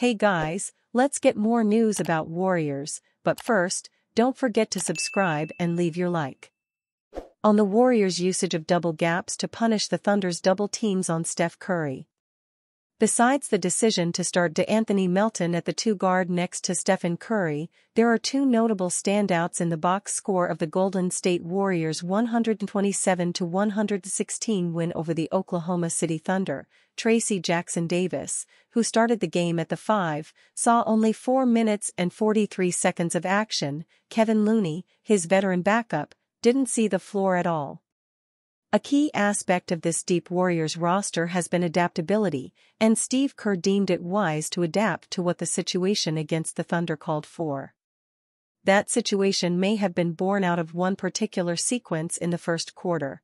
Hey guys, let's get more news about Warriors, but first, don't forget to subscribe and leave your like. On the Warriors' usage of double gaps to punish the Thunder's double teams on Steph Curry. Besides the decision to start DeAnthony Melton at the 2 guard next to Stephen Curry, there are two notable standouts in the box score of the Golden State Warriors' 127-116 win over the Oklahoma City Thunder. Tracy Jackson-Davis, who started the game at the 5, saw only 4 minutes and 43 seconds of action. Kevin Looney, his veteran backup, didn't see the floor at all. A key aspect of this deep Warriors roster has been adaptability, and Steve Kerr deemed it wise to adapt to what the situation against the Thunder called for. That situation may have been born out of one particular sequence in the first quarter.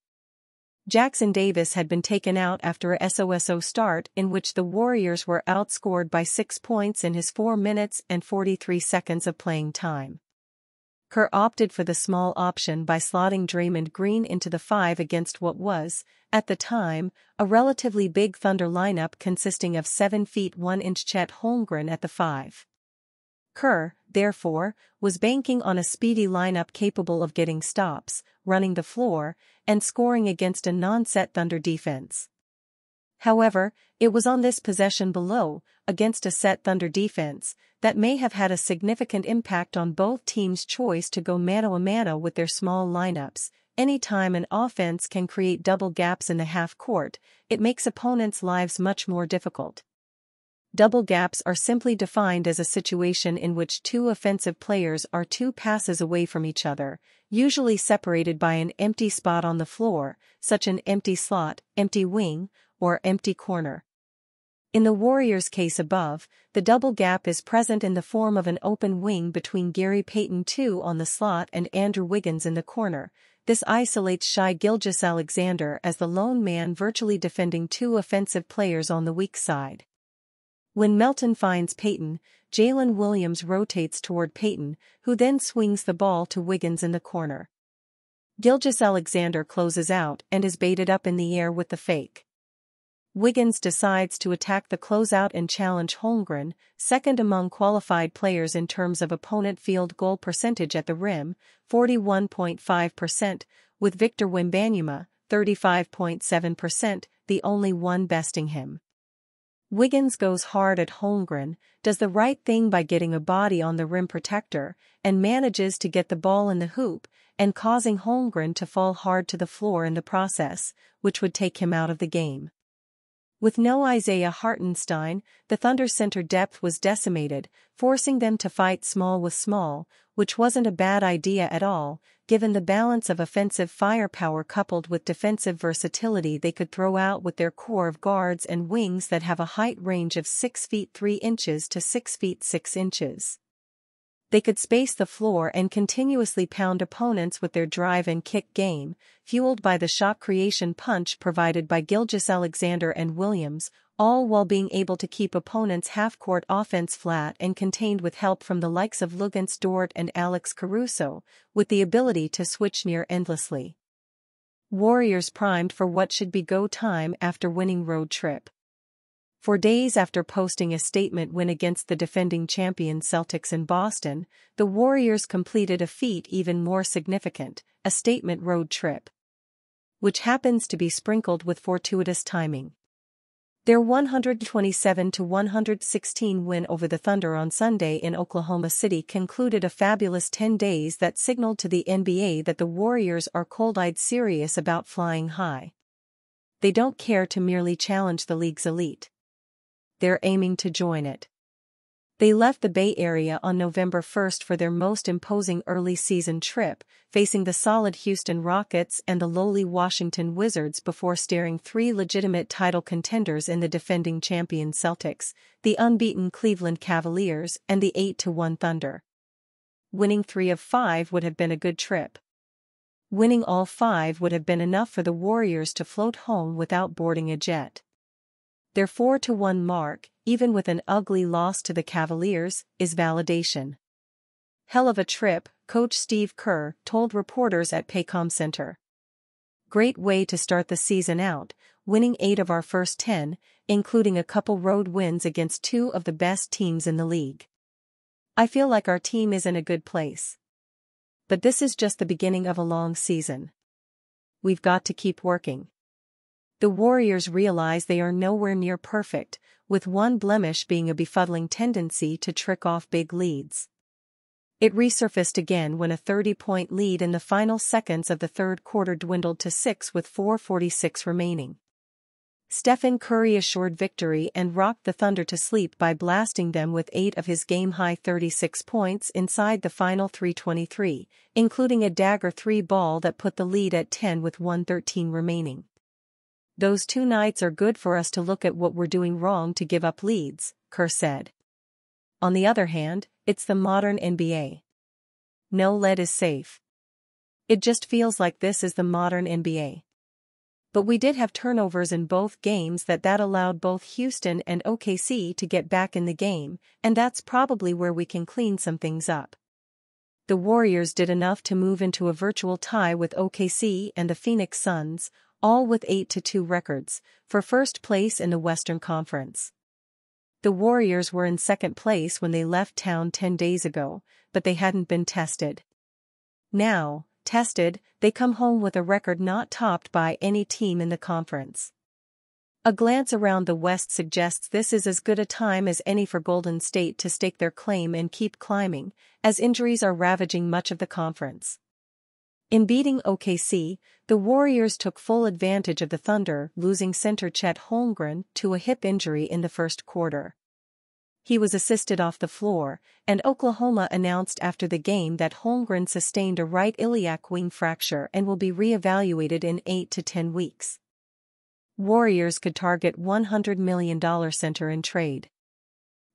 Jackson-Davis had been taken out after a SOSO start in which the Warriors were outscored by 6 points in his 4 minutes and 43 seconds of playing time. Kerr opted for the small option by slotting Draymond Green into the 5 against what was, at the time, a relatively big Thunder lineup consisting of 7 feet 1 inch Chet Holmgren at the 5. Kerr, therefore, was banking on a speedy lineup capable of getting stops, running the floor, and scoring against a non-set Thunder defense. However, it was on this possession below, against a set Thunder defense, that may have had a significant impact on both teams' choice to go mano-a-mano with their small lineups. Anytime an offense can create double gaps in the half-court, it makes opponents' lives much more difficult. Double gaps are simply defined as a situation in which two offensive players are 2 passes away from each other, usually separated by an empty spot on the floor, such as an empty slot, empty wing, or empty corner. In the Warriors' case above, the double gap is present in the form of an open wing between Gary Payton II on the slot and Andrew Wiggins in the corner. This isolates Shai Gilgeous-Alexander as the lone man virtually defending 2 offensive players on the weak side. When Melton finds Payton, Jalen Williams rotates toward Payton, who then swings the ball to Wiggins in the corner. Gilgeous-Alexander closes out and is baited up in the air with the fake. Wiggins decides to attack the closeout and challenge Holmgren, second among qualified players in terms of opponent field goal percentage at the rim, 41.5%, with Victor Wembanyama, 35.7%, the only one besting him. Wiggins goes hard at Holmgren, does the right thing by getting a body on the rim protector, and manages to get the ball in the hoop, and causing Holmgren to fall hard to the floor in the process, which would take him out of the game. With no Isaiah Hartenstein, the Thunder's center depth was decimated, forcing them to fight small with small, which wasn't a bad idea at all, given the balance of offensive firepower coupled with defensive versatility they could throw out with their core of guards and wings that have a height range of 6 feet 3 inches to 6 feet 6 inches. They could space the floor and continuously pound opponents with their drive and kick game, fueled by the shot creation punch provided by Gilgeous-Alexander and Williams, all while being able to keep opponents' half-court offense flat and contained with help from the likes of Luguentz Dort and Alex Caruso, with the ability to switch near endlessly. Warriors primed for what should be go time after winning road trip. 4 days after posting a statement win against the defending champion Celtics in Boston, the Warriors completed a feat even more significant, a statement road trip, which happens to be sprinkled with fortuitous timing. Their 127-116 win over the Thunder on Sunday in Oklahoma City concluded a fabulous 10 days that signaled to the NBA that the Warriors are cold-eyed serious about flying high. They don't care to merely challenge the league's elite. They're aiming to join it. They left the Bay Area on November 1 for their most imposing early season trip, facing the solid Houston Rockets and the lowly Washington Wizards before staring 3 legitimate title contenders in the defending champion Celtics, the unbeaten Cleveland Cavaliers and the 8-1 Thunder. Winning 3 of 5 would have been a good trip. Winning all 5 would have been enough for the Warriors to float home without boarding a jet. Their 4-1 mark, even with an ugly loss to the Cavaliers, is validation. Hell of a trip, Coach Steve Kerr told reporters at Paycom Center. Great way to start the season out, winning 8 of our first 10, including a couple road wins against 2 of the best teams in the league. I feel like our team is in a good place. But this is just the beginning of a long season. We've got to keep working. The Warriors realize they are nowhere near perfect, with one blemish being a befuddling tendency to trick off big leads. It resurfaced again when a 30-point lead in the final seconds of the third quarter dwindled to 6 with 4:46 remaining. Stephen Curry assured victory and rocked the Thunder to sleep by blasting them with 8 of his game-high 36 points inside the final 3:23, including a dagger 3 ball that put the lead at 10 with 1:13 remaining. "Those 2 nights are good for us to look at what we're doing wrong to give up leads," Kerr said. On the other hand, it's the modern NBA. No lead is safe. It just feels like this is the modern NBA. But we did have turnovers in both games that allowed both Houston and OKC to get back in the game, and that's probably where we can clean some things up. The Warriors did enough to move into a virtual tie with OKC and the Phoenix Suns, all with 8-2 records, for first place in the Western Conference. The Warriors were in second place when they left town 10 days ago, but they hadn't been tested. Now, tested, they come home with a record not topped by any team in the conference. A glance around the West suggests this is as good a time as any for Golden State to stake their claim and keep climbing, as injuries are ravaging much of the conference. In beating OKC, the Warriors took full advantage of the Thunder losing center Chet Holmgren to a hip injury in the first quarter. He was assisted off the floor, and Oklahoma announced after the game that Holmgren sustained a right iliac wing fracture and will be re-evaluated in 8 to 10 weeks. Warriors could target $100 million center in trade.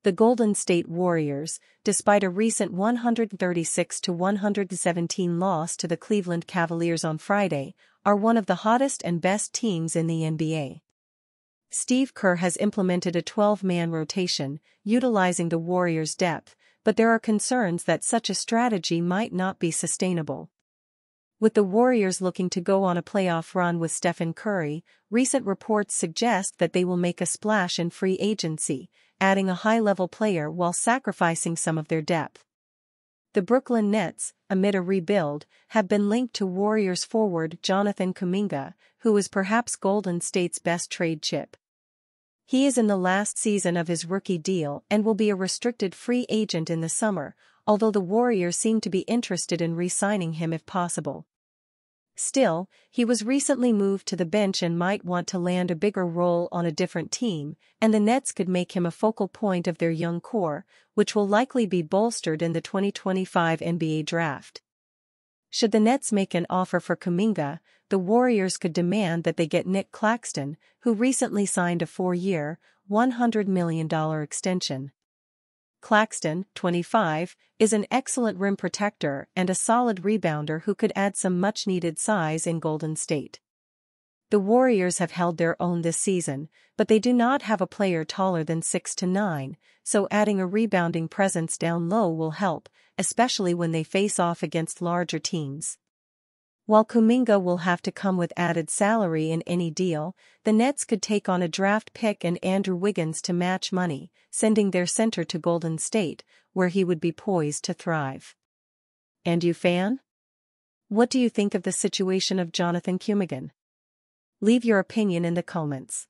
The Golden State Warriors, despite a recent 136-117 loss to the Cleveland Cavaliers on Friday, are one of the hottest and best teams in the NBA. Steve Kerr has implemented a 12-man rotation, utilizing the Warriors' depth, but there are concerns that such a strategy might not be sustainable. With the Warriors looking to go on a playoff run with Stephen Curry, recent reports suggest that they will make a splash in free agency, adding a high-level player while sacrificing some of their depth. The Brooklyn Nets, amid a rebuild, have been linked to Warriors forward Jonathan Kuminga, who is perhaps Golden State's best trade chip. He is in the last season of his rookie deal and will be a restricted free agent in the summer, although the Warriors seem to be interested in re-signing him if possible. Still, he was recently moved to the bench and might want to land a bigger role on a different team, and the Nets could make him a focal point of their young core, which will likely be bolstered in the 2025 NBA draft. Should the Nets make an offer for Kuminga, the Warriors could demand that they get Nick Claxton, who recently signed a 4-year, $100 million extension. Claxton, 25, is an excellent rim protector and a solid rebounder who could add some much-needed size in Golden State. The Warriors have held their own this season, but they do not have a player taller than 6'9", so adding a rebounding presence down low will help, especially when they face off against larger teams. While Kuminga will have to come with added salary in any deal, the Nets could take on a draft pick and Andrew Wiggins to match money, sending their center to Golden State, where he would be poised to thrive. And you, fan? What do you think of the situation of Jonathan Kuminga? Leave your opinion in the comments.